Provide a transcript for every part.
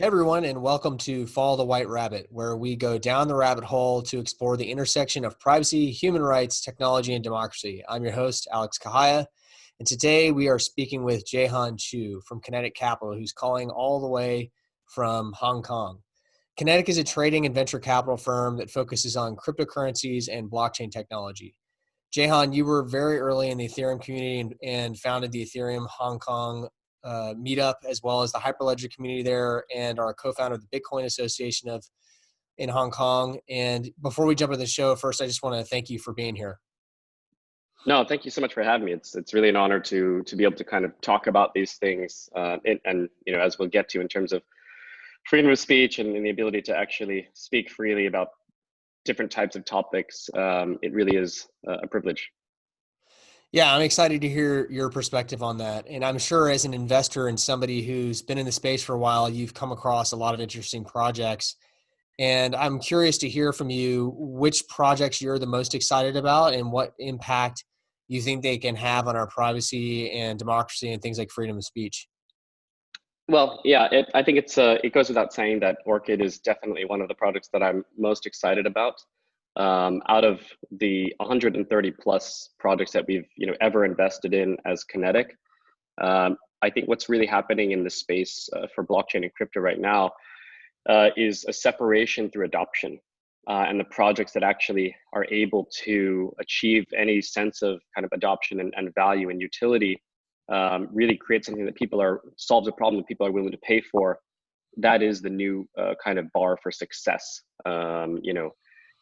Hey everyone, and welcome to Follow the White Rabbit, where we go down the rabbit hole to explore the intersection of privacy, human rights, technology, and democracy. I'm your host, Alex Kahaya, and today we are speaking with Jehan Chu from Kenetic Capital, who's calling all the way from Hong Kong. Kenetic is a trading and venture capital firm that focuses on cryptocurrencies and blockchain technology. Jehan, you were very early in the Ethereum community and founded the Ethereum Hong Kong meetup, as well as the Hyperledger community there, and are a co-founder of the Bitcoin Association in Hong Kong. And before we jump into the show, first, I just want to thank you for being here. No, thank you so much for having me. It's really an honor to be able to kind of talk about these things, and you know, as we'll get to in terms of freedom of speech and the ability to actually speak freely about different types of topics. It really is a privilege. Yeah, I'm excited to hear your perspective on that. And I'm sure as an investor and somebody who's been in the space for a while, you've come across a lot of interesting projects. And I'm curious to hear from you which projects you're the most excited about and what impact you think they can have on our privacy and democracy and things like freedom of speech. Well, yeah, I think it goes without saying that Orchid is definitely one of the projects that I'm most excited about. Out of the 130 plus projects that we've ever invested in as Kenetic, I think what's really happening in the space for blockchain and crypto right now is a separation through adoption, and the projects that actually are able to achieve any sense of kind of adoption and value and utility really create something that solves a problem that people are willing to pay for. That is the new kind of bar for success.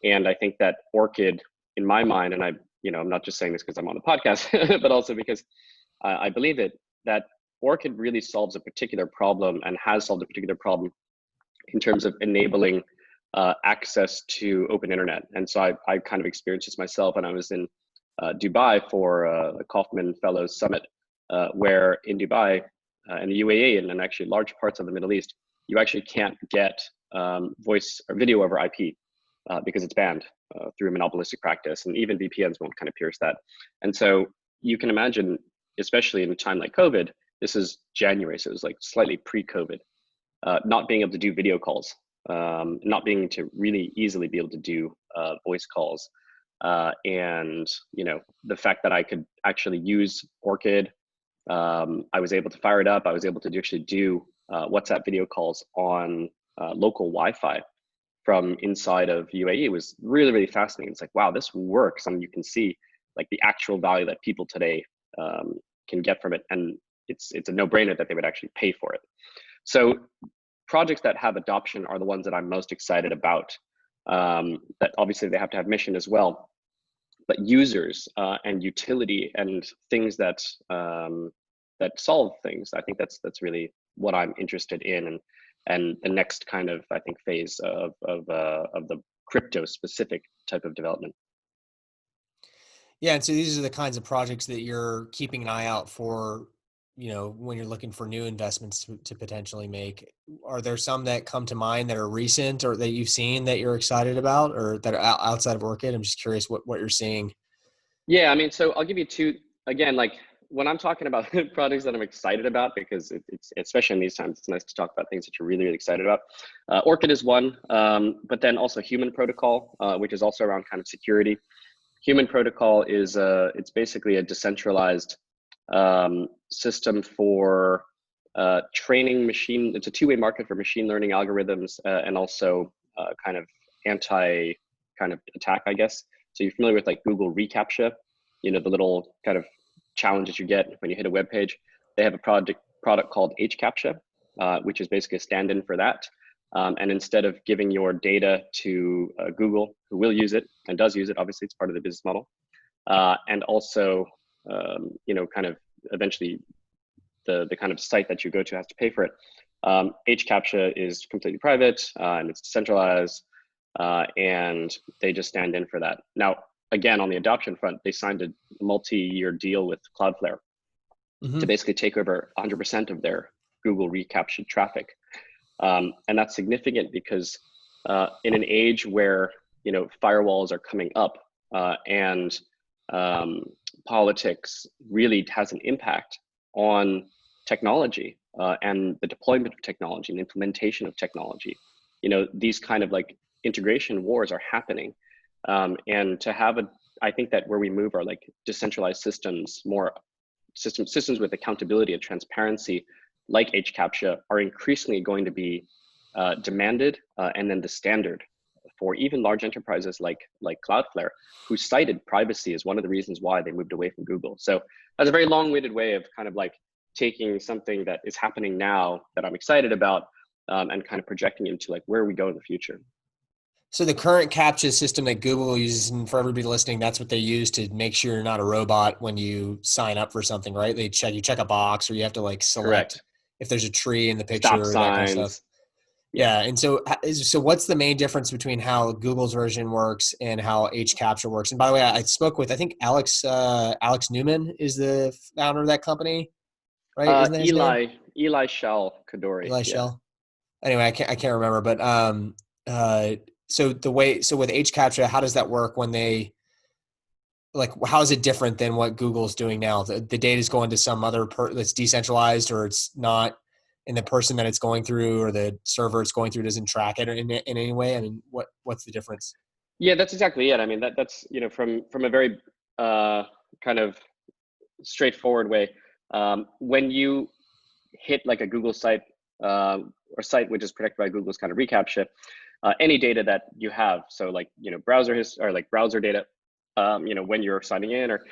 And I think that Orchid, in my mind, and I'm not just saying this because I'm on the podcast, but also because I believe it, that Orchid really solves a particular problem and has solved a particular problem in terms of enabling access to open internet. And so I kind of experienced this myself when I was in Dubai for a Kaufman Fellows Summit, where in Dubai and the UAE and actually large parts of the Middle East, you actually can't get voice or video over IP. Because it's banned through a monopolistic practice, and even VPNs won't kind of pierce that. And so you can imagine, especially in a time like COVID, this is January, so it was like slightly pre-COVID, not being able to do video calls, not being to really easily be able to do voice calls, and the fact that I could actually use Orchid, I was able to fire it up. I was able to actually do WhatsApp video calls on local Wi-Fi from inside of UAE. It was really, really fascinating. It's like, wow, this works. And you can see like the actual value that people today can get from it. And it's a no-brainer that they would actually pay for it. So projects that have adoption are the ones that I'm most excited about. That obviously they have to have mission as well, but users and utility and things that solve things. I think that's really what I'm interested in. And the next kind of, I think, phase of the crypto specific type of development. Yeah, and so these are the kinds of projects that you're keeping an eye out for, when you're looking for new investments to potentially make. Are there some that come to mind that are recent or that you've seen that you're excited about or that are outside of Orchid? I'm just curious what you're seeing. Yeah, I mean, so I'll give you two, again, like when I'm talking about projects that I'm excited about, because it's especially in these times, it's nice to talk about things that you're really, really excited about. Orchid is one, but then also Human Protocol, which is also around kind of security. Human Protocol is it's basically a decentralized system for training machine. It's a two-way market for machine learning algorithms and also kind of anti kind of attack, I guess. So you're familiar with like Google reCAPTCHA, the little kind of challenges you get when you hit a web page. They have a product called HCAPTCHA, which is basically a stand-in for that. And instead of giving your data to Google, who will use it and does use it, obviously it's part of the business model, and also kind of eventually the kind of site that you go to has to pay for it. HCAPTCHA is completely private and it's decentralized, and they just stand in for that. Now, again, on the adoption front, they signed a multi-year deal with Cloudflare to basically take over 100% of their Google reCAPTCHA traffic. And that's significant because in an age where firewalls are coming up and politics really has an impact on technology, and the deployment of technology and implementation of technology. These kind of like integration wars are happening. And to have I think that where we move are like decentralized systems, more systems with accountability and transparency, like HCAPTCHA, are increasingly going to be demanded, and then the standard for even large enterprises like Cloudflare, who cited privacy as one of the reasons why they moved away from Google. So that's a very long-winded way of kind of like taking something that is happening now that I'm excited about, and kind of projecting into like where we go in the future. So the current CAPTCHA system that Google uses, and for everybody listening, that's what they use to make sure you're not a robot when you sign up for something, right? You check a box, or you have to like select Correct. if there's a tree in the Stop picture or that kind of stuff. signs. Yeah. And so what's the main difference between how Google's version works and how HCAPTCHA works? And by the way, I spoke with, I think Alex Newman is the founder of that company, right? Isn't that his name? Eli Shell Kadori. Eli Yeah. Shell. Anyway, I can't remember, but so with HCAPTCHA, how does that work when they how is it different than what Google's doing now? The data is going to some other that's decentralized, or it's not, and the person that it's going through or the server it's going through doesn't track it in any way. I mean, what's the difference? Yeah, that's exactly it. I mean, that's from a very kind of straightforward way. When you hit like a Google site, or site which is protected by Google's kind of reCAPTCHA, any data that you have, so like browser history or like browser data, when you're signing in, or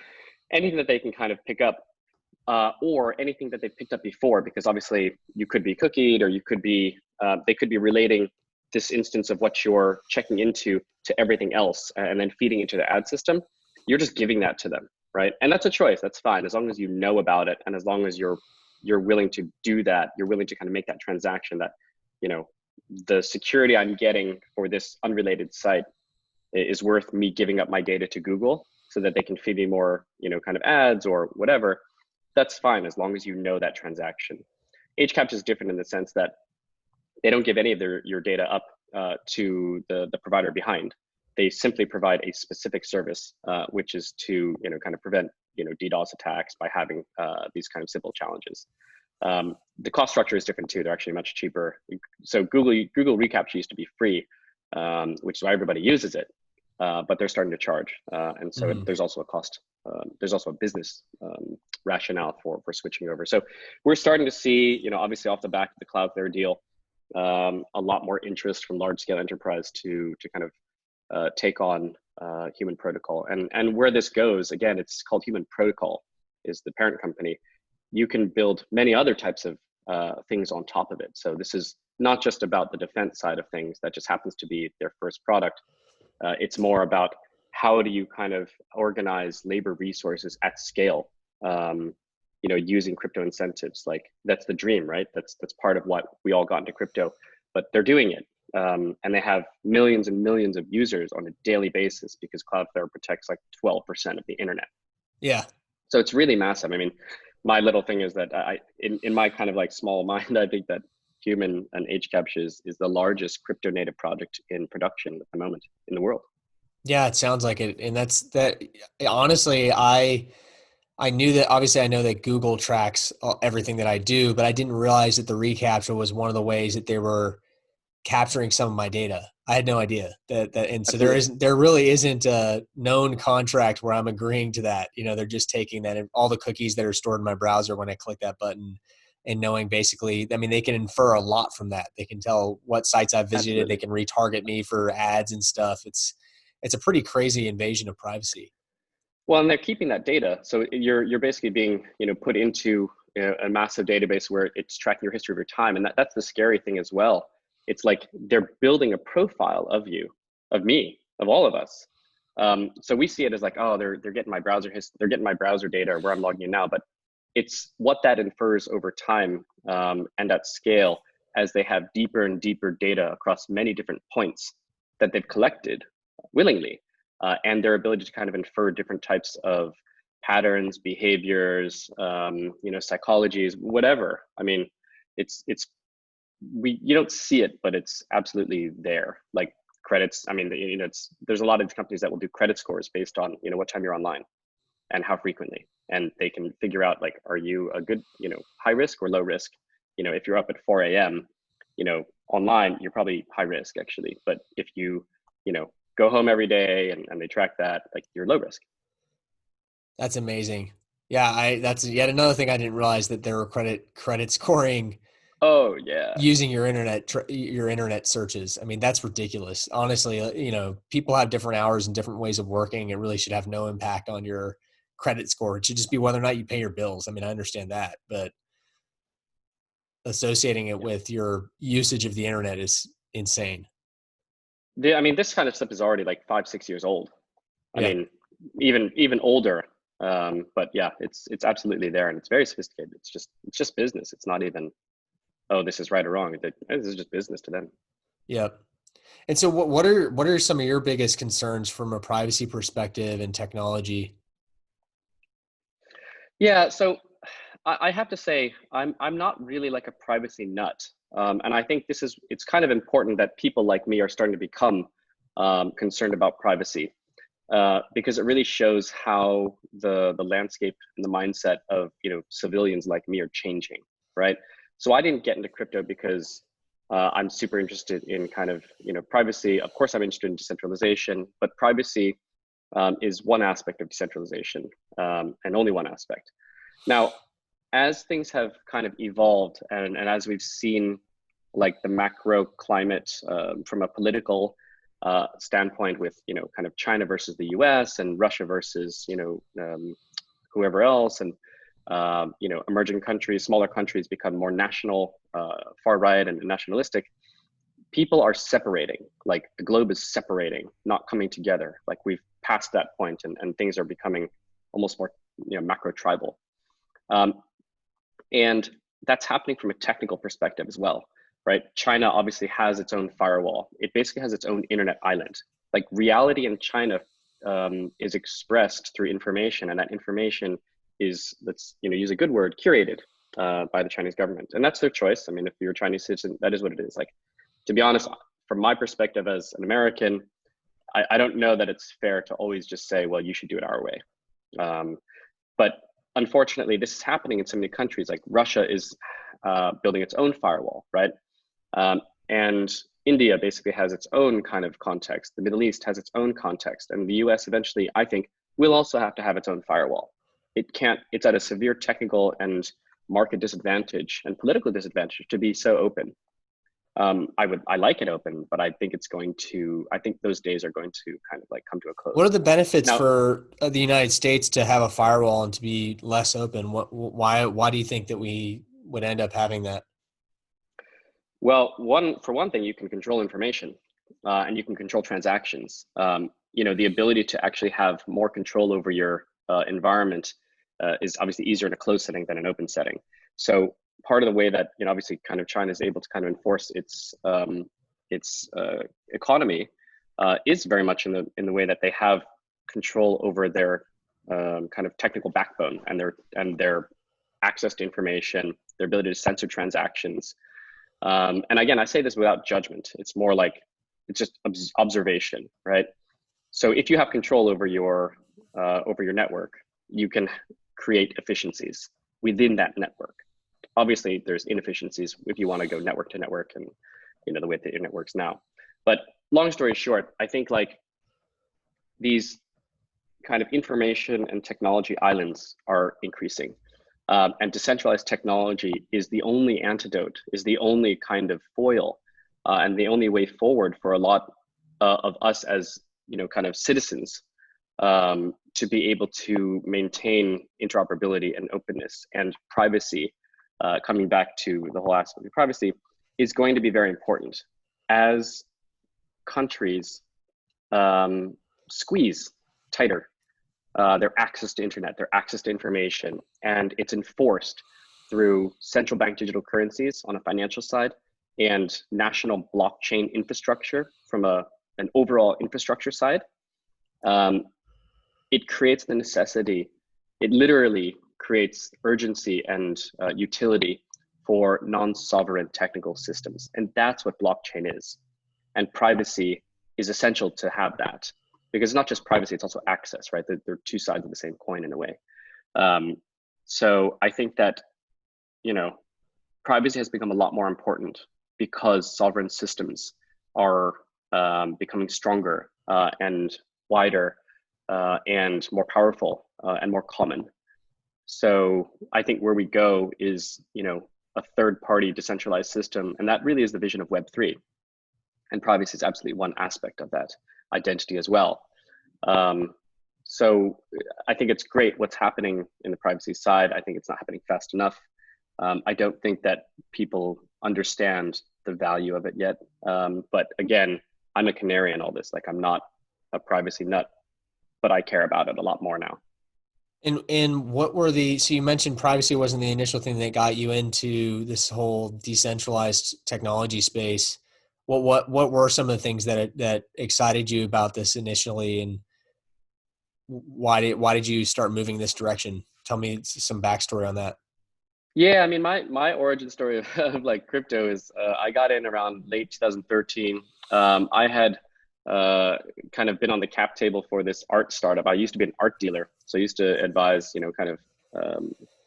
anything that they can kind of pick up, or anything that they picked up before, because obviously you could be cookied, or you could be they could be relating this instance of what you're checking into to everything else, and then feeding into the ad system. You're just giving that to them, right? And that's a choice. That's fine, as long as you know about it, and as long as you're willing to do that, you're willing to kind of make that transaction, that the security I'm getting for this unrelated site is worth me giving up my data to Google so that they can feed me more kind of ads or whatever. That's fine, as long as you know that transaction. HCAPTCHA is different in the sense that they don't give any of your data up to the provider behind. They simply provide a specific service, which is to kind of prevent DDoS attacks by having these kind of simple challenges. The cost structure is different too. They're actually much cheaper. So Google reCAPTCHA used to be free, which is why everybody uses it, but they're starting to charge, and so there's also a cost. There's also a business rationale for switching over. So we're starting to see, obviously off the back of the Cloudflare deal, a lot more interest from large scale enterprise to kind of take on Human Protocol. And where this goes, again, it's called Human Protocol, is the parent company. You can build many other types of things on top of it. So this is not just about the defense side of things that just happens to be their first product. It's more about how do you kind of organize labor resources at scale, using crypto incentives. Like, that's the dream, right? That's part of what we all got into crypto, but they're doing it. And they have millions and millions of users on a daily basis, because Cloudflare protects like 12% of the internet. Yeah. So it's really massive. I mean, my little thing is that in my kind of like small mind, I think that Human and HCAPTCHA is the largest crypto native project in production at the moment in the world. Yeah, it sounds like it. And that honestly, I knew that, obviously I know that Google tracks everything that I do, but I didn't realize that the reCAPTCHA was one of the ways that they were capturing some of my data. I had no idea that and so Absolutely. there really isn't a known contract where I'm agreeing to that. They're just taking that and all the cookies that are stored in my browser when I click that button, and knowing basically, I mean, they can infer a lot from that. They can tell what sites I've visited. Absolutely. They can retarget me for ads and stuff. It's a pretty crazy invasion of privacy. Well, and they're keeping that data. So you're basically being, put into a massive database where it's tracking your history of your time. And that's the scary thing as well. It's like they're building a profile of you, of me, of all of us. So we see it as like, oh, they're getting my browser they're getting my browser data where I'm logging in now. But it's what that infers over time, and at scale, as they have deeper and deeper data across many different points that they've collected willingly, and their ability to kind of infer different types of patterns, behaviors, psychologies, whatever. I mean, you don't see it, but it's absolutely there. Like credits. I mean, there's a lot of companies that will do credit scores based on what time you're online and how frequently, and they can figure out like, are you a good high risk or low risk, if you're up at 4 a.m., online, you're probably high risk actually. But if you, go home every day and they track that, like you're low risk. That's amazing. Yeah, that's yet another thing I didn't realize, that there were credit scoring Oh yeah. using your internet searches. I mean, that's ridiculous. Honestly, people have different hours and different ways of working. It really should have no impact on your credit score. It should just be whether or not you pay your bills. I mean, I understand that, but associating it with your usage of the internet is insane. I mean, this kind of stuff is already like 5, 6 years old. I Yeah. mean, even older. But yeah, it's absolutely there, and it's very sophisticated. It's just business. It's not even, oh, this is right or wrong. This is just business to them. Yeah. And so what are some of your biggest concerns from a privacy perspective and technology? Yeah, so I have to say I'm not really like a privacy nut, and I think it's kind of important that people like me are starting to become concerned about privacy, because it really shows how the landscape and the mindset of civilians like me are changing, right? So I didn't get into crypto because I'm super interested in kind of privacy. Of course, I'm interested in decentralization, but privacy is one aspect of decentralization, and only one aspect. Now, as things have kind of evolved, and as we've seen like the macro climate from a political standpoint, with kind of China versus the US and Russia versus whoever else, and emerging countries, smaller countries become more national, far right and nationalistic. People are separating, like the globe is separating, not coming together. Like we've passed that point, and things are becoming almost more macro tribal. And that's happening from a technical perspective as well, right? China obviously has its own firewall. It basically has its own internet island. Like reality in China is expressed through information, and that information is, let's use a good word, curated by the Chinese government, and that's their choice. I mean, if you're a Chinese citizen, that is what it is. Like, to be honest, from my perspective as an American, I don't know that it's fair to always just say, well, you should do it our way. But unfortunately, this is happening in so many countries. Like Russia is building its own firewall, right? And India basically has its own kind of context. The Middle East has its own context. And the US eventually, I think, will also have to have its own firewall. It's at a severe technical and market disadvantage and political disadvantage to be so open. I like it open, but I think those days are going to kind of like come to a close. What are the benefits Now, for the United States to have a firewall and to be less open? Why do you think that we would end up having that? well, for one thing, you can control information, and you can control transactions. The ability to actually have more control over your environment is obviously easier in a closed setting than an open setting. So part of the way that obviously kind of China is able to kind of enforce its economy is very much in the way that they have control over their kind of technical backbone, and their access to information, their ability to censor transactions. And again, I say this without judgment. It's more like it's just observation, right? So if you have control over your network, you can create efficiencies within that network. Obviously, there's inefficiencies if you want to go network to network, and the way the internet works now. But long story short, I think like these kind of information and technology islands are increasing. And decentralized technology is the only antidote, is the only kind of foil, and the only way forward for a lot of us as kind of citizens, to be able to maintain interoperability and openness and privacy. Coming back to the whole aspect of privacy is going to be very important as countries squeeze tighter their access to internet, their access to information, and it's enforced through central bank digital currencies on a financial side and national blockchain infrastructure from an overall infrastructure side. It creates the necessity, it literally creates urgency and utility for non-sovereign technical systems. And that's what blockchain is. And privacy is essential to have that, because it's not just privacy, it's also access, right? They're two sides of the same coin in a way. So I think that, privacy has become a lot more important because sovereign systems are becoming stronger and wider and more powerful and more common. So I think where we go is, a third-party decentralized system, and that really is the vision of Web3. And privacy is absolutely one aspect of that identity as well. So I think it's great what's happening in the privacy side. I think it's not happening fast enough. I don't think that people understand the value of it yet. But again, I'm a canary in all this. Like, I'm not a privacy nut, but I care about it a lot more now. And what were so you mentioned privacy wasn't the initial thing that got you into this whole decentralized technology space. What were some of the things that excited you about this initially, and why did you start moving this direction? Tell me some backstory on that. Yeah, I mean, my origin story of like crypto is I got in around late 2013. I had kind of been on the cap table for this art startup. I used to be an art dealer, so I used to advise, kind of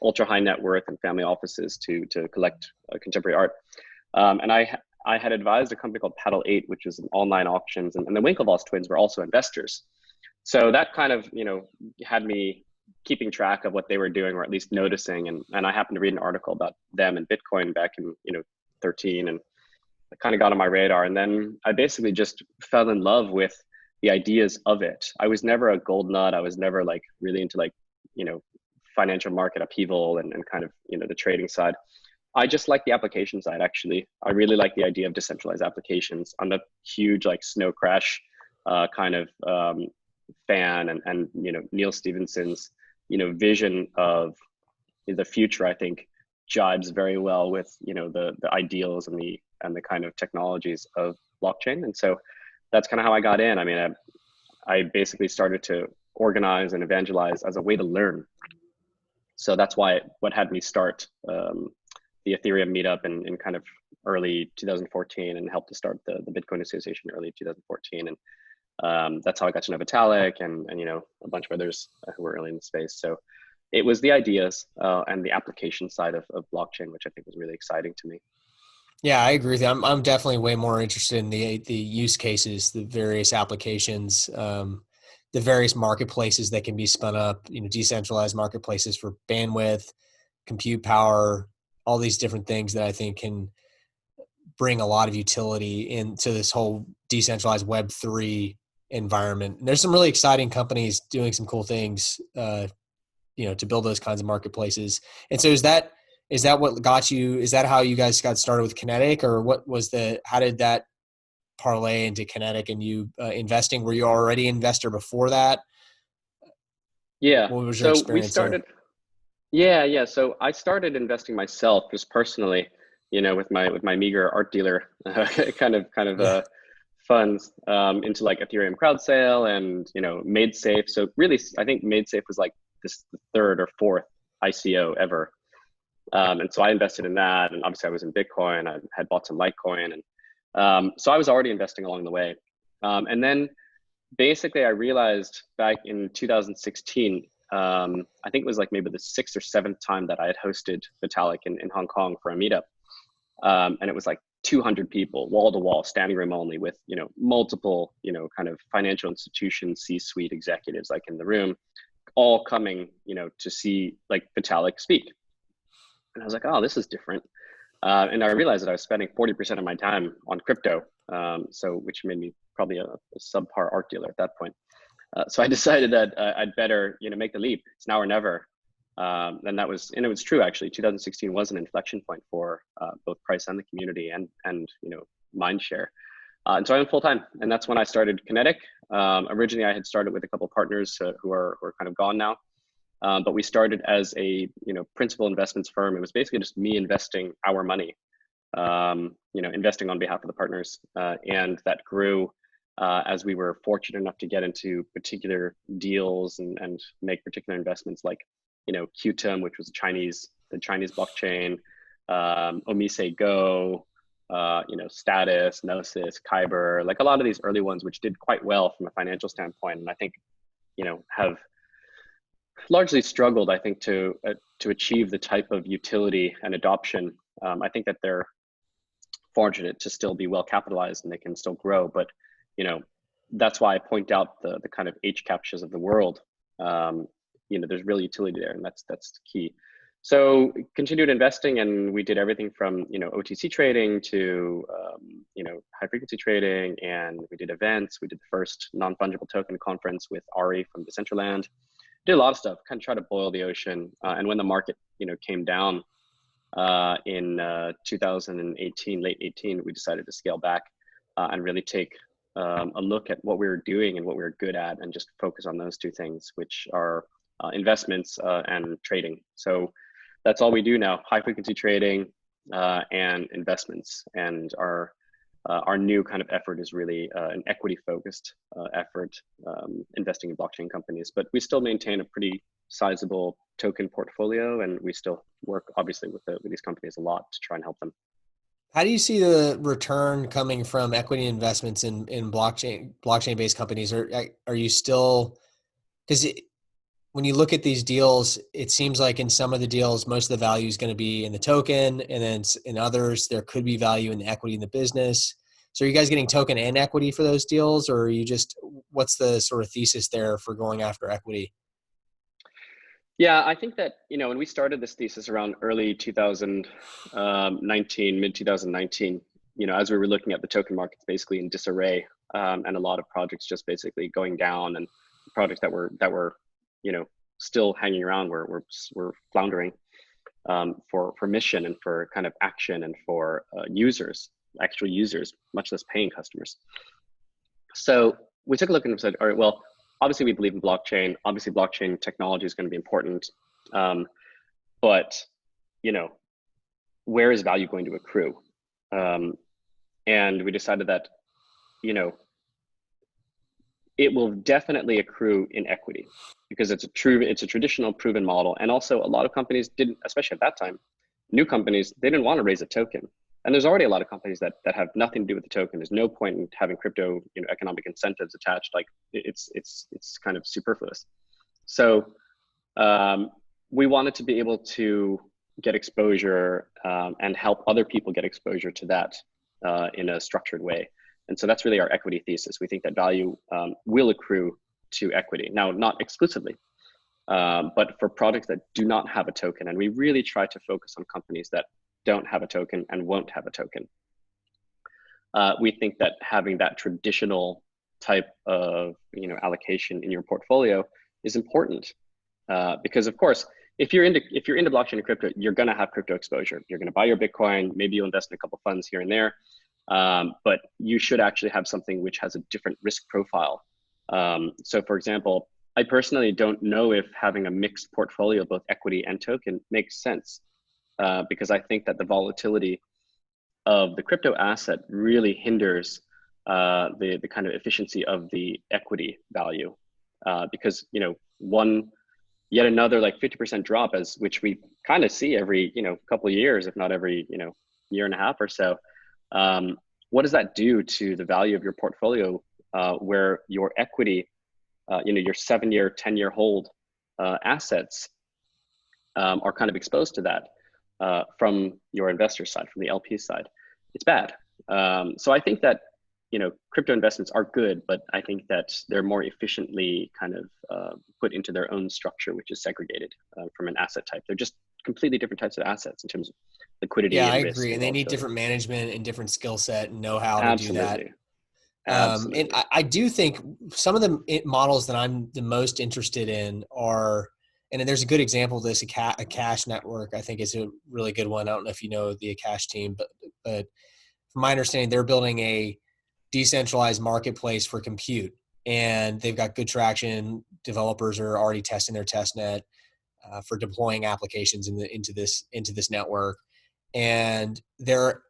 ultra high net worth and family offices to collect contemporary art. And I had advised a company called Paddle 8, which was an online auctions, and the Winklevoss twins were also investors. So that kind of, had me keeping track of what they were doing, or at least noticing. And I happened to read an article about them and Bitcoin back in, 13, and it kind of got on my radar. And then I basically just fell in love with the ideas of it. I was never a gold nut. I was never like really into like, financial market upheaval and kind of, the trading side. I just like the application side, actually. I really like the idea of decentralized applications. I'm a huge like snow crash kind of fan, and Neil Stephenson's vision of the future, I think, jives very well with the ideals and the kind of technologies of blockchain. And so that's kind of how I got in. I mean, I basically started to organize and evangelize as a way to learn. So that's what had me start the Ethereum meetup in kind of early 2014, and helped to start the Bitcoin Association early 2014. And that's how I got to know Vitalik and a bunch of others who were early in the space. So it was the ideas and the application side of blockchain, which I think was really exciting to me. Yeah, I agree with you. I'm definitely way more interested in the use cases, the various applications, the various marketplaces that can be spun up, decentralized marketplaces for bandwidth, compute power, all these different things that I think can bring a lot of utility into this whole decentralized Web3 environment. And there's some really exciting companies doing some cool things, to build those kinds of marketplaces. And so is that what got you? Is that how you guys got started with Kenetic, or how did that parlay into Kenetic and you investing? Were you already an investor before that? Yeah. What was your experience there? Yeah. So I started investing myself just personally, with my meager art dealer kind of funds into like Ethereum crowd sale and MadeSafe. So really, I think MadeSafe was like the third or fourth ICO ever. And so I invested in that, and obviously I was in Bitcoin. I had bought some Litecoin, and so I was already investing along the way. And then basically I realized back in 2016, I think it was like maybe the sixth or seventh time that I had hosted Vitalik in Hong Kong for a meetup. And it was like 200 people, wall to wall, standing room only, with, multiple, kind of financial institution C-suite executives like in the room, all coming, to see like Vitalik speak. And I was like, oh, this is different. And I realized that I was spending 40% of my time on crypto, which made me probably a subpar art dealer at that point. So I decided that I'd better, make the leap. It's now or never. And it was true, actually. 2016 was an inflection point for both price and the community and mind share. And so I went full time, and that's when I started Kenetic. Originally, I had started with a couple of partners who are kind of gone now. But we started as a principal investments firm. It was basically just me investing our money, investing on behalf of the partners, and that grew as we were fortunate enough to get into particular deals and make particular investments, like Qtum, which was the Chinese blockchain, Omise Go, Status, Gnosis, Kyber, like a lot of these early ones, which did quite well from a financial standpoint, and I think have largely struggled, I think, to achieve the type of utility and adoption I think that they're fortunate to still be well capitalized and they can still grow. But that's why I point out the kind of HCAPs of the world. There's real utility there, and that's key. So continued investing, and we did everything from OTC trading to high frequency trading, and we did events. We did the first non-fungible token conference with Ari from Decentraland. Did a lot of stuff, kind of try to boil the ocean. And when the market came down in 2018, late 18, we decided to scale back and really take a look at what we were doing and what we were good at, and just focus on those two things, which are investments and trading. So that's all we do now: high frequency trading and investments. And our new kind of effort is really an equity focused effort, investing in blockchain companies. But we still maintain a pretty sizable token portfolio, and we still work obviously with these companies a lot to try and help them. How do you see the return coming from equity investments in blockchain based companies? Or are you still, because when you look at these deals, it seems like in some of the deals, most of the value is going to be in the token, and then in others, there could be value in the equity in the business. So are you guys getting token and equity for those deals, or are you just, what's the sort of thesis there for going after equity? Yeah, I think that, when we started this thesis around early 2019, mid 2019, as we were looking at the token markets basically in disarray, and a lot of projects just basically going down, and projects that were still hanging around were floundering for mission and for kind of action and for actual users, much less paying customers. So we took a look and said, all right, well, obviously we believe in blockchain. Obviously blockchain technology is going to be important. But, where is value going to accrue? And we decided that, it will definitely accrue in equity, because it's a traditional proven model. And also a lot of companies didn't, especially at that time, new companies, they didn't want to raise a token. And there's already a lot of companies that have nothing to do with the token. There's no point in having crypto, economic incentives attached. Like it's kind of superfluous. So we wanted to be able to get exposure and help other people get exposure to that in a structured way. And so that's really our equity thesis. We think that value will accrue to equity. Now, not exclusively, but for projects that do not have a token. And we really try to focus on companies that don't have a token and won't have a token. We think that having that traditional type of allocation in your portfolio is important, because of course, if you're into blockchain and crypto, you're going to have crypto exposure. You're going to buy your Bitcoin. Maybe you'll invest in a couple funds here and there, but you should actually have something which has a different risk profile. So, for example, I personally don't know if having a mixed portfolio, both equity and token, makes sense. Because I think that the volatility of the crypto asset really hinders the kind of efficiency of the equity value. Because yet another like 50% drop, which we kind of see every couple of years, if not every year and a half or so. What does that do to the value of your portfolio, where your equity, your 7-year, 10-year hold assets are kind of exposed to that? From your investor side, from the LP side, it's bad. So I think that crypto investments are good, but I think that they're more efficiently kind of put into their own structure, which is segregated from an asset type. They're just completely different types of assets in terms of liquidity. Yeah, and I risk agree, and they need different management and different skill set and know-how to do that. Absolutely. And I do think some of the models that I'm the most interested in are. And there's a good example of this. Akash network, I think, is a really good one. I don't know if you know the Akash team, but from my understanding, they're building a decentralized marketplace for compute, and they've got good traction. Developers are already testing their testnet for deploying applications into this network. And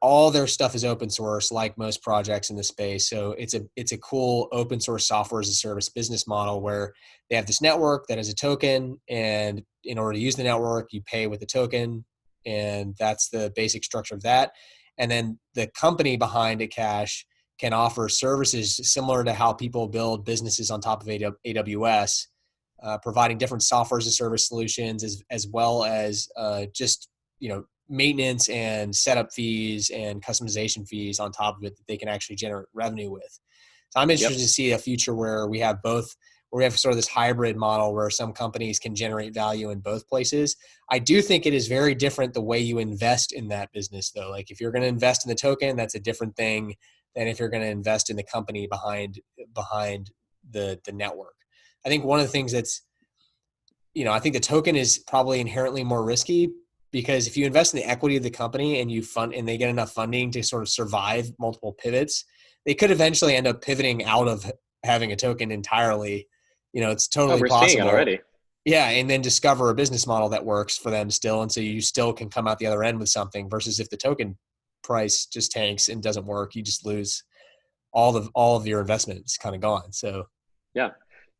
all their stuff is open source, like most projects in the space. So it's a cool open source software as a service business model where they have this network that has a token, and in order to use the network, you pay with the token, and that's the basic structure of that. And then the company behind Akash can offer services similar to how people build businesses on top of AWS, providing different software as a service solutions, as well as just maintenance and setup fees and customization fees on top of it that they can actually generate revenue with. So I'm Yep. interested to see a future where we have both, where we have sort of this hybrid model where some companies can generate value in both places. I do think it is very different the way you invest in that business, though. Like if you're going to invest in the token, that's a different thing than if you're going to invest in the company behind the network. I think one of the things that's, I think the token is probably inherently more risky because if you invest in the equity of the company and you fund and they get enough funding to sort of survive multiple pivots, they could eventually end up pivoting out of having a token entirely. It's Oh, totally we're seeing it possible. already. Yeah, and then discover a business model that works for them still, and so you still can come out the other end with something. Versus if the token price just tanks and doesn't work, you just lose all of your investments kind of gone. So Yeah.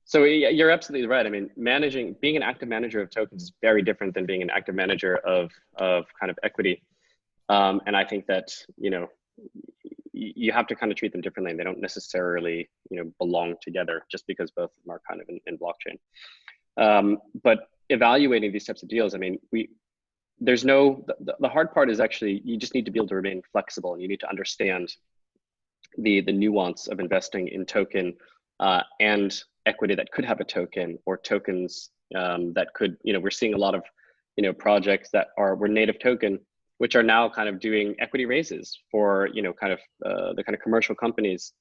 So you're absolutely right. I mean, being an active manager of tokens is very different than being an active manager of kind of equity. And I think that, you have to kind of treat them differently, and they don't necessarily, belong together just because both of them are kind of in blockchain. But evaluating these types of deals, I mean, the hard part is actually you just need to be able to remain flexible, and you need to understand the nuance of investing in token and equity that could have a token, or tokens that could, we're seeing a lot of, projects that were native token, which are now kind of doing equity raises for, the kind of commercial companies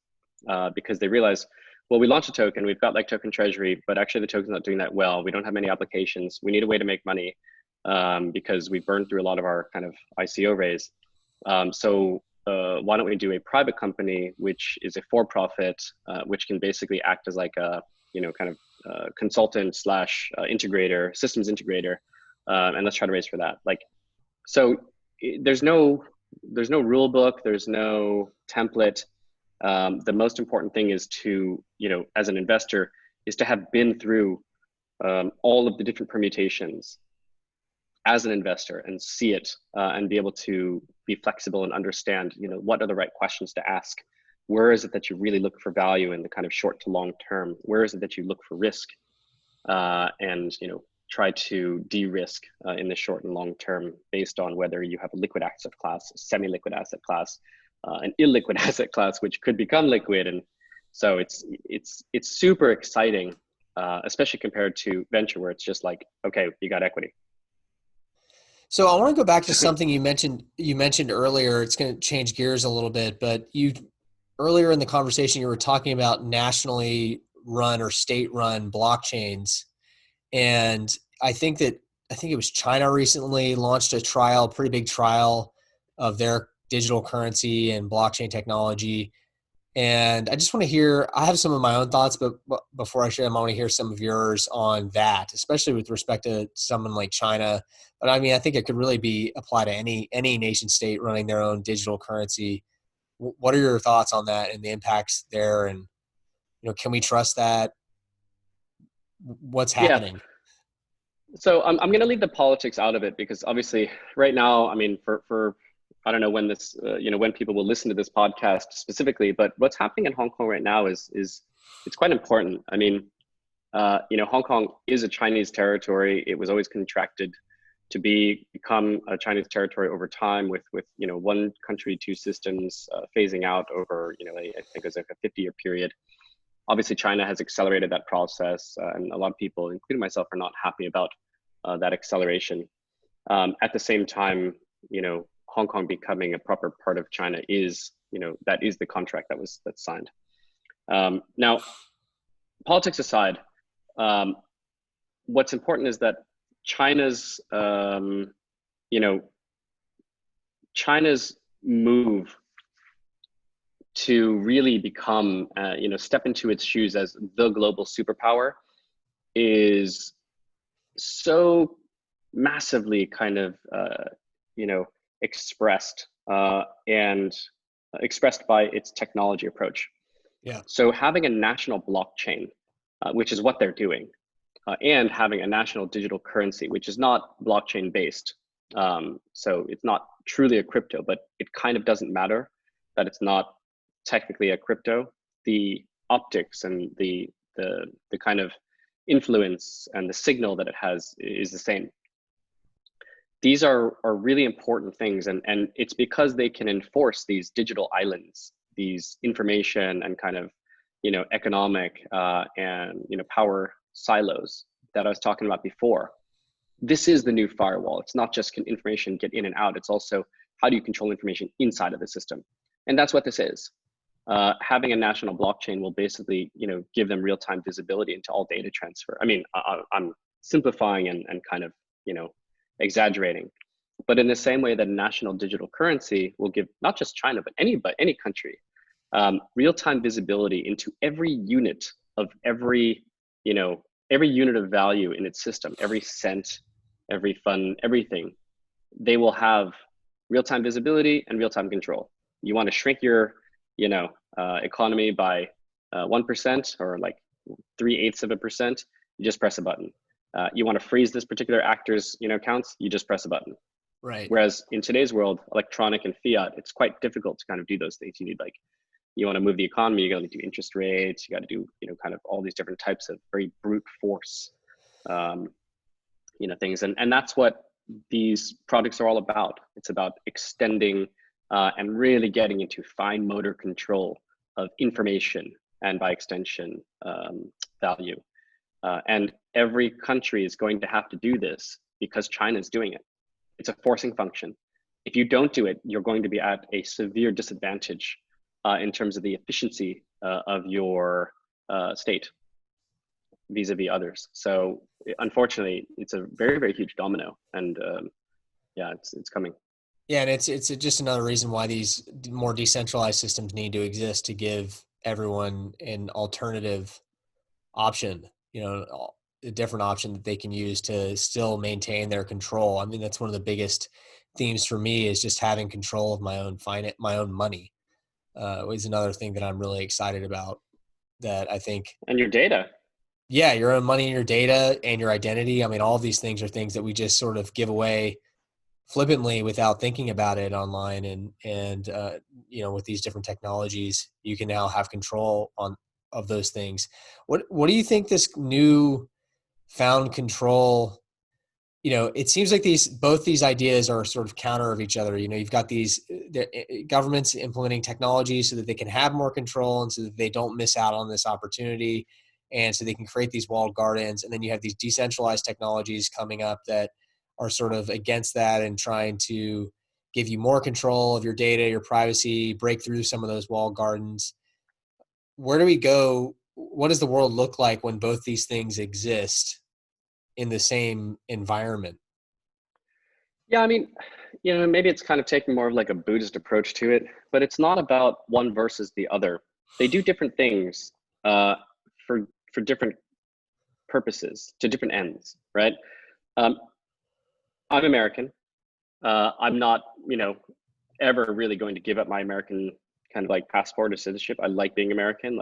because they realize, well, we launched a token, we've got like token treasury, but actually the token's not doing that well. We don't have many applications. We need a way to make money because we burned through a lot of our kind of ICO raise. So why don't we do a private company, which is a for-profit, which can basically act as like a, consultant slash integrator, systems integrator, and let's try to raise for that. Like, so there's no rule book, there's no template. The most important thing is to, as an investor, is to have been through all of the different permutations as an investor and see it and be able to be flexible and understand, what are the right questions to ask. Where is it that you really look for value in the kind of short to long term? Where is it that you look for risk and, try to de-risk in the short and long term based on whether you have a liquid asset class, a semi-liquid asset class, an illiquid asset class, which could become liquid. And so it's super exciting, especially compared to venture, where it's just like, okay, you got equity. So I want to go back to something you mentioned earlier. It's going to change gears a little bit, but earlier in the conversation, you were talking about nationally run or state run blockchains. And I think it was China recently launched a trial, pretty big trial of their digital currency and blockchain technology. And I just want to hear, I have some of my own thoughts, but before I share them, I want to hear some of yours on that, especially with respect to someone like China. But I mean, I think it could really be applied to any nation state running their own digital currency. What are your thoughts on that and the impacts there? And, can we trust that? What's Yeah. happening? So I'm going to leave the politics out of it because obviously right now, I mean, for I don't know when this, when people will listen to this podcast specifically, but what's happening in Hong Kong right now is it's quite important. I mean, Hong Kong is a Chinese territory. It was always contracted to become a Chinese territory over time with one country, two systems phasing out over, I think it was like a 50-year period. Obviously, China has accelerated that process, and a lot of people, including myself, are not happy about that acceleration. At the same time, Hong Kong becoming a proper part of China is, that is the contract that's signed. Now, politics aside, what's important is that China's, China's move to really become, step into its shoes as the global superpower is so massively kind of, expressed and expressed by its technology approach. Yeah. So having a national blockchain, which is what they're doing, and having a national digital currency, which is not blockchain based. So it's not truly a crypto, but it kind of doesn't matter that it's not technically a crypto. The optics and the kind of influence and the signal that it has is the same. these are really important things, and it's because they can enforce these digital islands, these information and kind of, economic and power silos that I was talking about before. This is the new firewall. It's not just can information get in and out, it's also how do you control information inside of the system. And that's what this is. Having a national blockchain will basically, give them real-time visibility into all data transfer. I mean, I'm simplifying and kind of, exaggerating, but in the same way that a national digital currency will give not just China, but any country, real-time visibility into every unit of every unit of value in its system, every cent, every fund, everything. They will have real-time visibility and real-time control. You want to shrink your economy by 1% or like 0.3%, you just press a button. You want to freeze this particular actor's accounts, you just press a button. Right. Whereas in today's world, electronic and fiat, it's quite difficult to kind of do those things. You need you want to move the economy, you got to do interest rates, you got to do kind of all these different types of very brute force things, and that's what these projects are all about. It's about extending and really getting into fine motor control of information and by extension value. And every country is going to have to do this because China is doing it. It's a forcing function. If you don't do it, you're going to be at a severe disadvantage in terms of the efficiency of your state vis-a-vis others. So unfortunately, it's a very, very huge domino, and yeah, it's coming. Yeah, and it's just another reason why these more decentralized systems need to exist, to give everyone an alternative option, a different option that they can use to still maintain their control. I mean, that's one of the biggest themes for me, is just having control of my own money. Is another thing that I'm really excited about, that I think. And your data. Yeah, your own money and your data and your identity. I mean, all of these things are things that we just sort of give away flippantly without thinking about it online. And with these different technologies, you can now have control of those things. What do you think this new found control, it seems like both these ideas are sort of counter of each other. You've got these governments implementing technology so that they can have more control and so that they don't miss out on this opportunity, and so they can create these walled gardens. And then you have these decentralized technologies coming up that are sort of against that and trying to give you more control of your data, your privacy, break through some of those walled gardens. Where do we go? What does the world look like when both these things exist in the same environment? Yeah, I mean, maybe it's kind of taking more of like a Buddhist approach to it, but it's not about one versus the other. They do different things for different purposes, to different ends, right? I'm American. I'm not, ever really going to give up my American kind of like passport or citizenship. I like being American.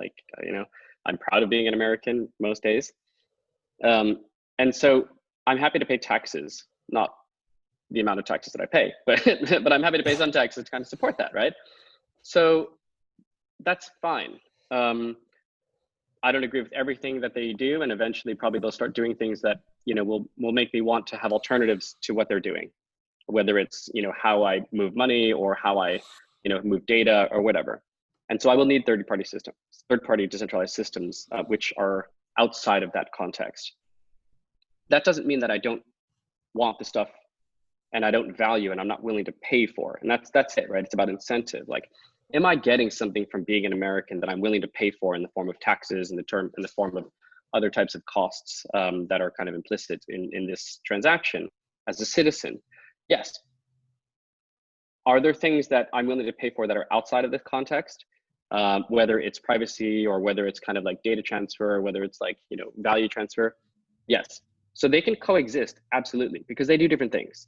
I'm proud of being an American most days. And so I'm happy to pay taxes, not the amount of taxes that I pay, but I'm happy to pay some taxes to kind of support that, right? So that's fine. I don't agree with everything that they do, and eventually probably they'll start doing things that will make me want to have alternatives to what they're doing, whether it's how I move money or how I move data or whatever. And so I will need third-party decentralized systems, which are outside of that context. That doesn't mean that I don't want the stuff and I don't value and I'm not willing to pay for. And that's it, right? It's about incentive. Like, am I getting something from being an American that I'm willing to pay for in the form of taxes, in the form of other types of costs that are kind of implicit in this transaction as a citizen? Yes. Are there things that I'm willing to pay for that are outside of this context? Whether it's privacy or whether it's kind of like data transfer, or whether it's like, value transfer? Yes. So they can coexist, absolutely, because they do different things.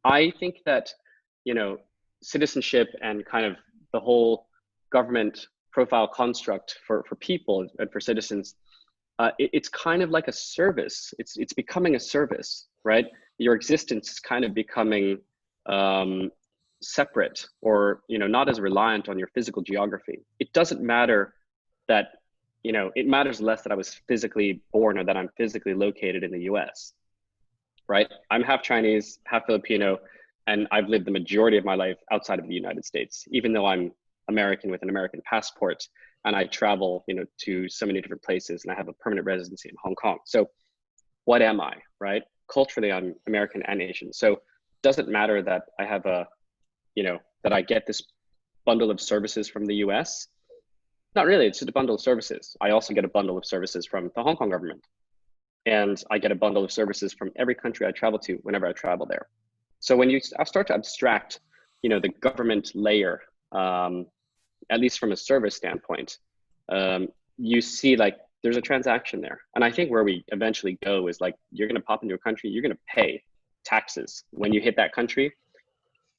I think that, citizenship and kind of the whole government profile construct for people and for citizens, it's kind of like a service. It's becoming a service, right? Your existence is kind of becoming separate, or not as reliant on your physical geography. It doesn't matter that it matters less that I was physically born or that I'm physically located in the US. right? I'm half Chinese, half Filipino, and I've lived the majority of my life outside of the United States, even though I'm American with an American passport, and I travel, to so many different places, and I have a permanent residency in Hong Kong. So what am I, right? Culturally, I'm American and Asian. So it doesn't matter that I have that I get this bundle of services from the US. Not really, it's just a bundle of services. I also get a bundle of services from the Hong Kong government. And I get a bundle of services from every country I travel to whenever I travel there. So when you start to abstract, the government layer, at least from a service standpoint, you see like there's a transaction there. And I think where we eventually go is like, you're going to pop into a country, you're going to pay taxes when you hit that country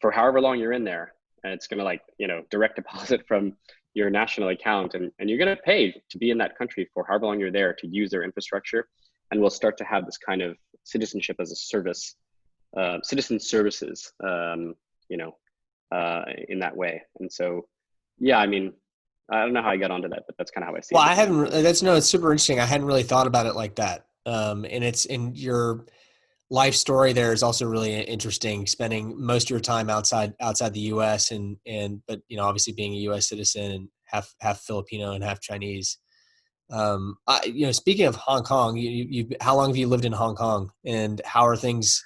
for however long you're in there. And it's going to like, direct deposit from your national account, and you're going to pay to be in that country for however long you're there to use their infrastructure. And we'll start to have this kind of citizenship as a service, citizen services, in that way. And so, yeah, I mean, I don't know how I got onto that, but that's kind of how I see it. Well, I hadn't. It's super interesting. I hadn't really thought about it like that. And it's in your life story. There is also really interesting. Spending most of your time outside the U.S. but obviously being a U.S. citizen and half Filipino and half Chinese. Speaking of Hong Kong, how long have you lived in Hong Kong, and how are things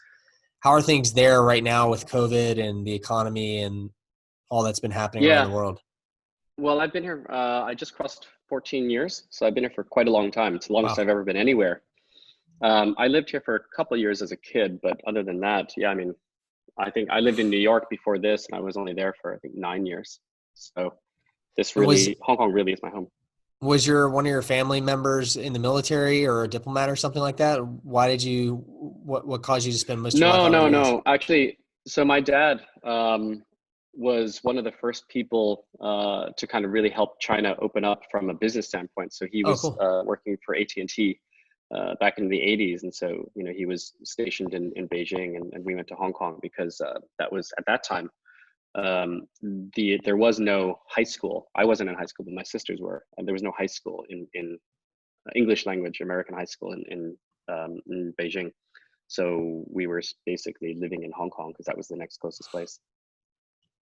there right now with COVID and the economy and all that's been happening around Yeah, the world? well, I've been here, I just crossed 14 years. So I've been here for quite a long time. It's the longest Wow. I've ever been anywhere. I lived here for a couple of years as a kid, but other than that, yeah, I mean, I think I lived in New York before this, and I was only there for, I think, 9 years. So Was Hong Kong really is my home. was one of your family members in the military or a diplomat or something like that? Why did what caused you to spend most of your life No, out in no, the US? no. Actually, so my dad was one of the first people to kind of really help China open up from a business standpoint. So he Oh, was cool. working for AT&T back in the 80s. And so, he was stationed in Beijing, and we went to Hong Kong because that was at that time, there was no high school. I wasn't in high school, but my sisters were, and there was no high school in English language, American high school in Beijing. So we were basically living in Hong Kong because that was the next closest place.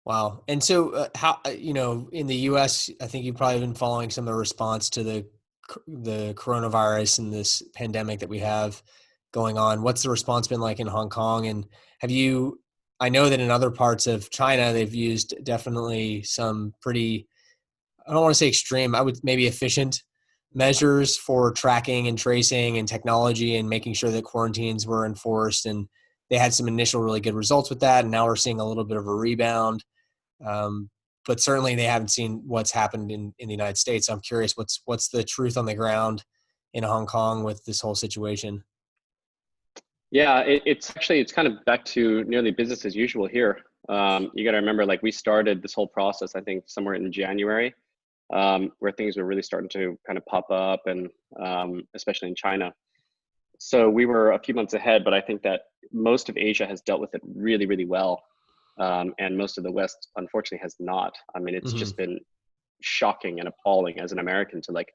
Wow. And so, how in the U.S., I think you've probably been following some of the response to the coronavirus and this pandemic that we have going on. What's the response been like in Hong Kong? And have you? I know that in other parts of China, they've used definitely some pretty, I don't want to say extreme, I would maybe efficient measures for tracking and tracing and technology and making sure that quarantines were enforced. And they had some initial really good results with that. And now we're seeing a little bit of a rebound. Um, but certainly they haven't seen what's happened in the United States. So I'm curious, what's the truth on the ground in Hong Kong with this whole situation? Yeah, it's kind of back to nearly business as usual here. You got to remember, like we started this whole process, I think, somewhere in January, where things were really starting to kind of pop up, and especially in China. So we were a few months ahead, but I think that most of Asia has dealt with it really, really well, and most of the West, unfortunately, has not. I mean, it's Mm-hmm. just been shocking and appalling as an American to like,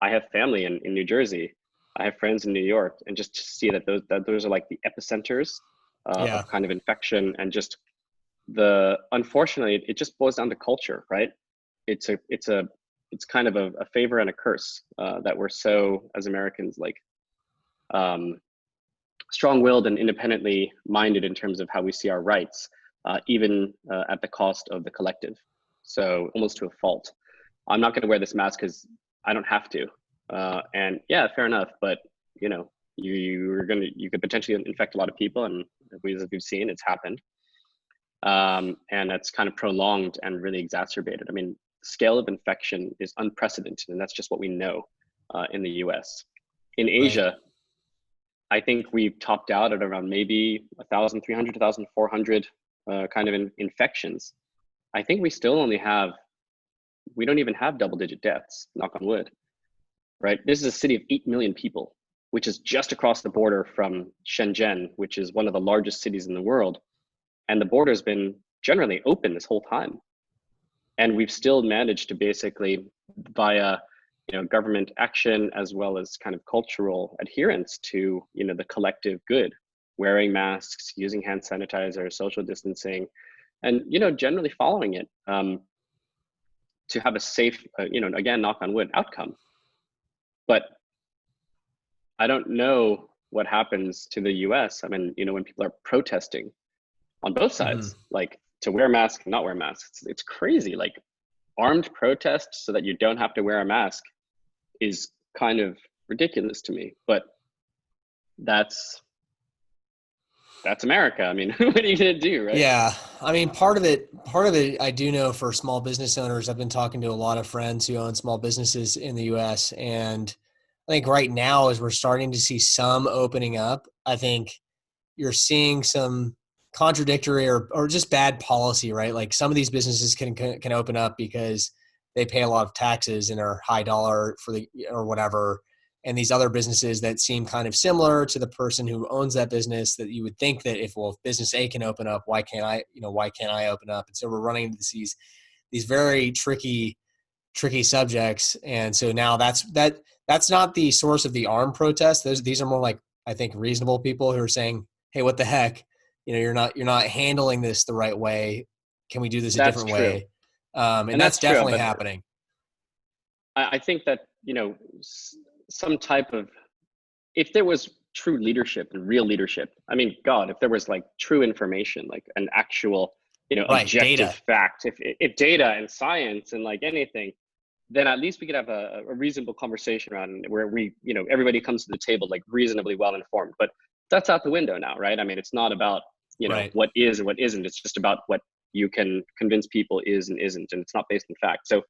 I have family in New Jersey, I have friends in New York, and just to see that those are like the epicenters Yeah. of kind of infection, and just unfortunately, it just boils down to culture, right? It's kind of a favor and a curse that we're so, as Americans, like um, strong-willed and independently minded in terms of how we see our rights, even at the cost of the collective. So almost to a fault. I'm not going to wear this mask because I don't have to. And yeah, fair enough. But you could potentially infect a lot of people, and as we've seen, it's happened. And that's kind of prolonged and really exacerbated. I mean, the scale of infection is unprecedented, and that's just what we know in the U.S. In Right. Asia, I think we've topped out at around maybe 1,300 to 1,400 kind of infections. I think we don't even have double-digit deaths, knock on wood, right? This is a city of 8 million people, which is just across the border from Shenzhen, which is one of the largest cities in the world. And the border has been generally open this whole time. And we've still managed to basically, via government action as well as kind of cultural adherence to, the collective good, wearing masks, using hand sanitizer, social distancing, and, generally following it to have a safe, again, knock on wood, outcome. But I don't know what happens to the US. I mean, when people are protesting on both sides, like to wear masks and not wear masks, it's crazy. Like armed protest so that you don't have to wear a mask is kind of ridiculous to me, but that's America. I mean, what are you gonna do, right? Yeah. I mean, part of it, I do know for small business owners, I've been talking to a lot of friends who own small businesses in the US. And I think right now, as we're starting to see some opening up, I think you're seeing some contradictory or just bad policy, right? Like some of these businesses can open up because they pay a lot of taxes and are high dollar for the, or whatever. And these other businesses that seem kind of similar to the person who owns that business, that you would think that if business A can open up, why can't I open up? And so we're running into these very tricky subjects. And so now that's not the source of the armed protest. These are more like, I think, reasonable people who are saying, hey, what the heck? You're not handling this the right way. Can we do this a That's different true. way? And that's That's true, definitely but happening. I think that, some type of, if there was true leadership and real leadership, I mean, God, if there was like true information, like an actual, Right. objective Data. fact, if data and science and like anything, then at least we could have a reasonable conversation around where we, everybody comes to the table like reasonably well informed. But that's out the window now, right? I mean, it's not about, Right. what is and what isn't. It's just about what you can convince people is and isn't, and it's not based in fact. So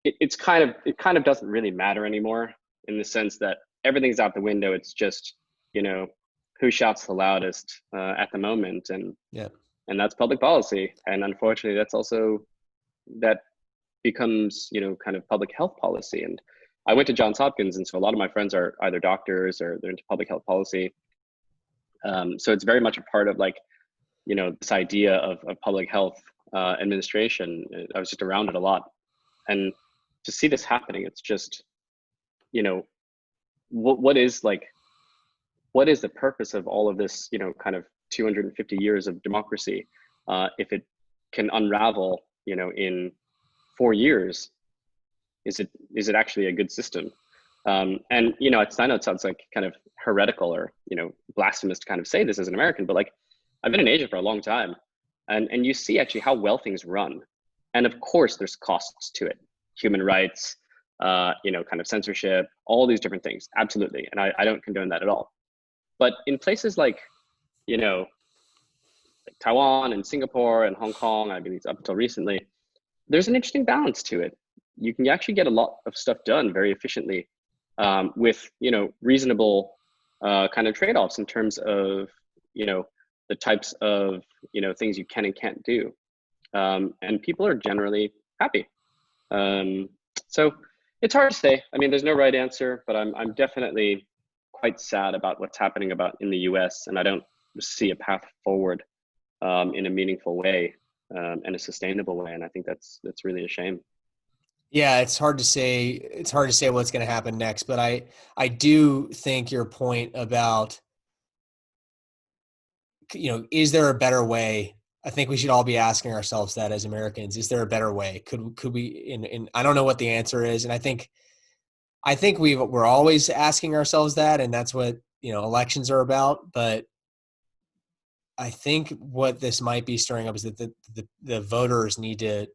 it kind of doesn't really matter anymore in the sense that everything's out the window. It's just, who shouts the loudest at the moment, and Yeah. that's public policy. And unfortunately, that becomes, kind of public health policy. And I went to Johns Hopkins, and so a lot of my friends are either doctors or they're into public health policy. So it's very much a part of like, this idea of public health administration. I was just around it a lot, and to see this happening, it's just, what is the purpose of all of this, kind of 250 years of democracy, if it can unravel, in 4 years? Is it actually a good system? And I know it sounds like kind of heretical or blasphemous to kind of say this as an American, but like I've been in Asia for a long time, and you see actually how well things run, and of course there's costs to it, human rights, kind of censorship, all these different things, absolutely, and I don't condone that at all. But in places like like Taiwan and Singapore and Hong Kong, I believe up until recently, there's an interesting balance to it. You can actually get a lot of stuff done very efficiently, with reasonable kind of trade-offs in terms of the types of things you can and can't do, and people are generally happy. So it's hard to say. I mean, there's no right answer, but I'm definitely quite sad about what's happening in the U.S., and I don't see a path forward in a meaningful way, and a sustainable way. And I think that's really a shame. Yeah, it's hard to say. It's hard to say what's going to happen next, but I do think your point about, is there a better way? I think we should all be asking ourselves that as Americans. Is there a better way? Could we? In I don't know what the answer is, and I think we're always asking ourselves that, and that's what elections are about. But I think what this might be stirring up is that the voters need to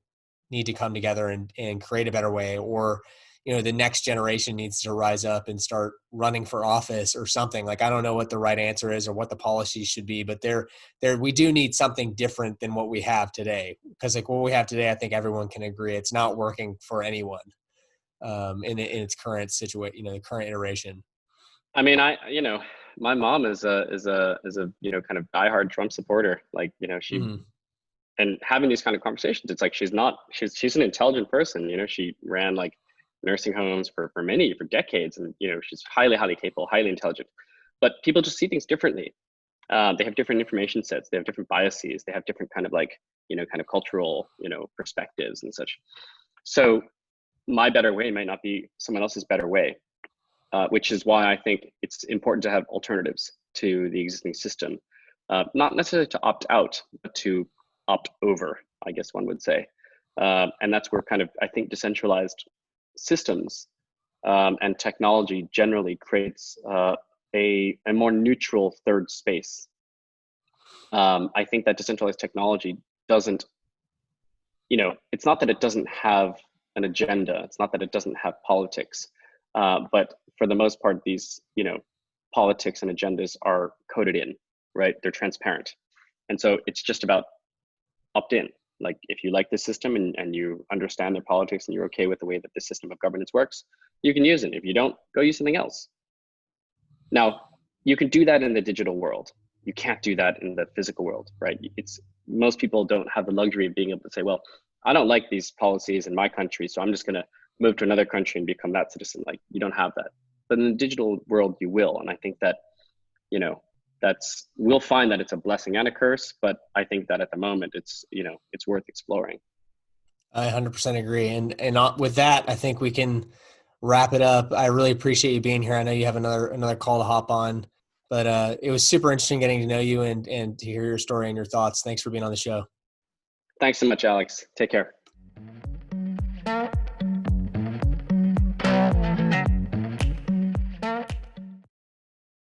come together and create a better way, or the next generation needs to rise up and start running for office or something. Like, I don't know what the right answer is or what the policies should be, but we do need something different than what we have today, because like what we have today, I think everyone can agree it's not working for anyone in its current situation, the current iteration. I mean, my mom is a kind of diehard Trump supporter. Like, she, Mm-hmm. and having these kind of conversations, it's like she's an intelligent person. She ran like nursing homes for decades, and she's highly capable, highly intelligent. But people just see things differently. They have different information sets. They have different biases. They have different kind of like kind of cultural perspectives and such. So my better way might not be someone else's better way, which is why I think it's important to have alternatives to the existing system. Not necessarily to opt out, but to opt over, I guess one would say. And that's where kind of, I think, decentralized systems and technology generally creates a more neutral third space. I think that decentralized technology doesn't, it's not that it doesn't have an agenda. It's not that it doesn't have politics, but for the most part, these, politics and agendas are coded in, right? They're transparent. And so it's just about opt in. Like if you like this system and you understand their politics and you're okay with the way that the system of governance works, you can use it. If you don't, go use something else. Now, you can do that in the digital world. You can't do that in the physical world, right? Most people don't have the luxury of being able to say, well, I don't like these policies in my country, so I'm just gonna move to another country and become that citizen. Like, you don't have that. But in the digital world, you will. And I think that, we'll find that it's a blessing and a curse, but I think that at the moment it's worth exploring. I 100% agree. And with that, I think we can wrap it up. I really appreciate you being here. I know you have another call to hop on, but it was super interesting getting to know you and to hear your story and your thoughts. Thanks for being on the show. Thanks so much, Alex. Take care.